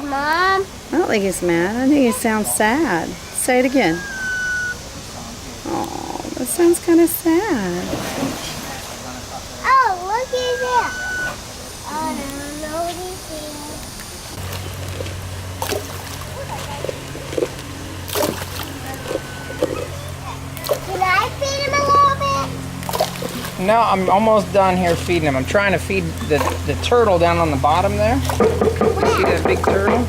Mom. I don't think he's mad. I think he sounds sad. Say it again. Oh, that sounds kind of sad. Oh, look at that. Oh, no, nobody's here. Can I feed him a little bit? No, I'm almost done here feeding him. I'm trying to feed the turtle down on the bottom there. See that big turtle?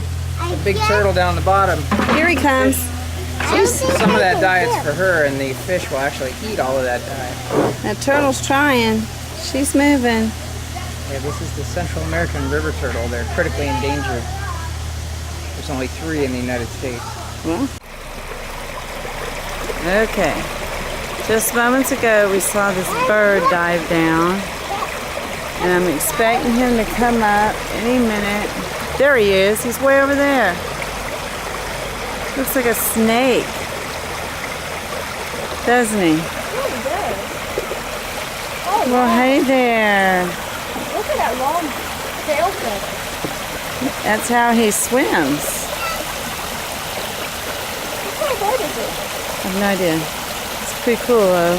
The big turtle down the bottom. Here he comes. Some of that diet's for her, and the fish will actually eat all of that diet. That turtle's trying. She's moving. Yeah, this is the Central American river turtle. They're critically endangered. There's only 3 in the United States. Well. Okay. Just moments ago, we saw this bird dive down. And I'm expecting him to come up any minute. There he is. He's way over there. Looks like a snake. Doesn't he? Yeah, he does. Oh, Well, hey there. look at that long tail feather. That's how he swims. What kind of bird is it? I have no idea. It's pretty cool though.